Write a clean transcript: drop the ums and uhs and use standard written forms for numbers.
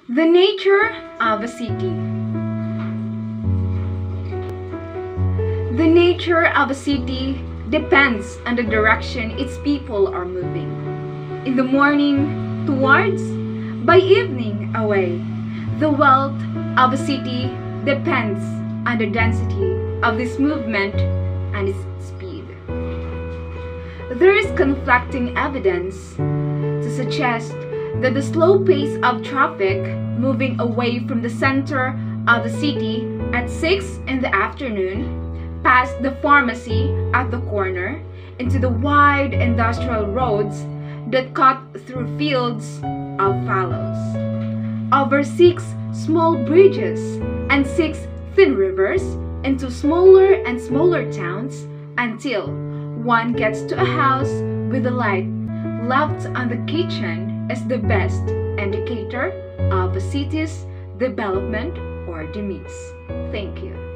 The nature of a city. The nature of a city depends on the direction its people are moving. In the morning, towards, by evening, away. The wealth of a city depends on the density of this movement and its speed. There is conflicting evidence to suggest that the slow pace of traffic moving away from the center of the city at 6 in the afternoon, past the pharmacy at the corner, into the wide industrial roads that cut through fields of fallows, over 6 small bridges and 6 thin rivers, into smaller and smaller towns, until one gets to a house with a light left on the kitchen is the best indicator of a city's development or demise. Thank you.